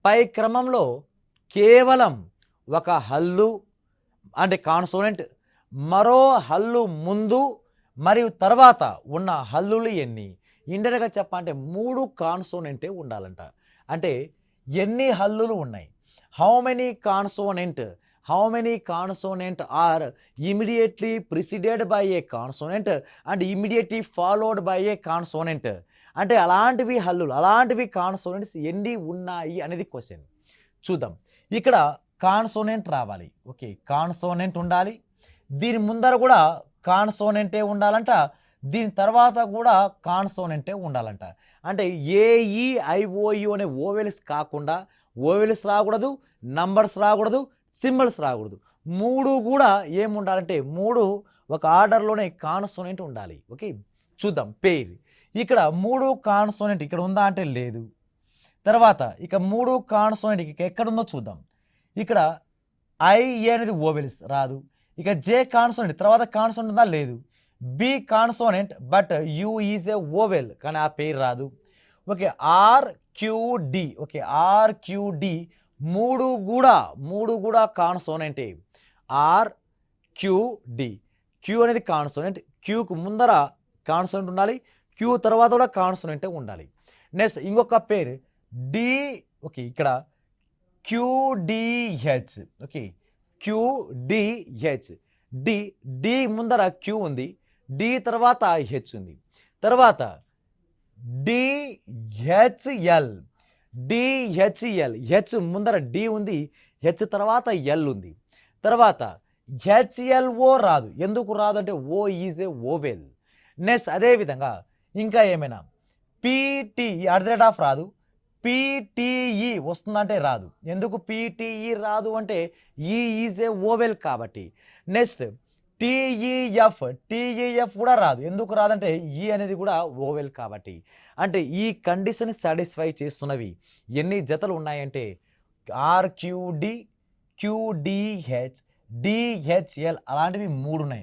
పై క్రమంలో కేవలం ఒక హల్లు అంటే కాన్సోనెంట్ మరో హల్లు ముందు మరియు తర్వాత ఉన్న హల్లులు ఎన్ని? ఇండైరెక్ట్‌గా చెప్పాలంటే 3 కాన్సోనెంటే ఉండాలంట. అంటే ఎన్ని హల్లులు ఉన్నాయి? How many consonant are immediately preceded by a consonant and immediately followed by a consonant. అంటే అలాంటివి హల్లులు, అలాంటివి కాన్సోనెంట్స్ ఎన్ని ఉన్నాయి అనేది క్వెషన్. చూద్దాం. ఇక్కడ కాన్సోనెంట్ రావాలి. ఓకే, కాన్సోనెంట్ ఉండాలి. దీని ముందర కూడా కాన్సోనెంటే ఉండాలంట. దీని తర్వాత కూడా కాన్సోనెంటే ఉండాలంట. అంటే ఏఈఐఓయు అనే ఓవెల్స్ కాకుండా ఓవెల్స్ రాకూడదు, నంబర్స్ రాకూడదు, సింబల్స్ రాకూడదు. 3 కూడా ఏముండాలంటే 3 ఒక ఆర్డర్లోనే కాన్సోనెంట్ ఉండాలి. ఓకే, చూద్దాం. పేర్ ఇక్కడ 3 కాన్సోనెంట్ ఇక్కడ ఉందా అంటే లేదు. తర్వాత ఇక 3 కాన్సోనెంట్ ఎక్కడుందో చూద్దాం. ఇక్కడ ఐ అనేది ఓవెల్స్ రాదు. ఇక జే కాన్సోనెంట్ తర్వాత కాన్సోనెంట్ ఉందా లేదు. B consonant but U is a vowel కానీ ఆ పేరు రాదు. ఓకే, ఆర్క్యూడి. ఓకే, ఆర్క్యూడి 3 కూడా కాన్సోనెంటే. ఆర్క్యూడి క్యూ అనేది కాన్సోనెంట్. క్యూకు ముందర కాన్సోనెంట్ ఉండాలి, క్యూ తర్వాత కూడా కాన్సోనెంటే ఉండాలి. నెక్స్ట్ ఇంకొక పేరు డి. ఓకే, ఇక్కడ క్యూడిహెచ్. ఓకే, క్యూడిహెచ్. డి ముందర క్యూ ఉంది, డి తర్వాత హెచ్ ఉంది. తర్వాత డిహెచ్ఎల్. హెచ్ ముందర డి ఉంది, హెచ్ తర్వాత ఎల్ ఉంది. తర్వాత హెచ్ఎల్ఓ రాదు. ఎందుకు రాదు అంటే ఓ ఈజ్ ఏ ఓవెల్. నెక్స్ట్ అదేవిధంగా ఇంకా ఏమైనా పీటీ @ రాదు. పీటీఈ వస్తుందంటే రాదు. ఎందుకు పీటీఈ రాదు అంటే ఈ ఈజ్ ఏ ఓవెల్ కాబట్టి. నెక్స్ట్ టీఈఎఫ్ కూడా రాదు. ఎందుకు రాదంటే ఈ అనేది కూడా ఓవెల్ కాబట్టి. అంటే ఈ కండిషన్ సాటిస్ఫై చేస్తున్నవి ఎన్ని జతలు ఉన్నాయంటే ఆర్క్యూడి, క్యూడిహెచ్, డిహెచ్ఎల్ అలాంటివి 3 ఉన్నాయి.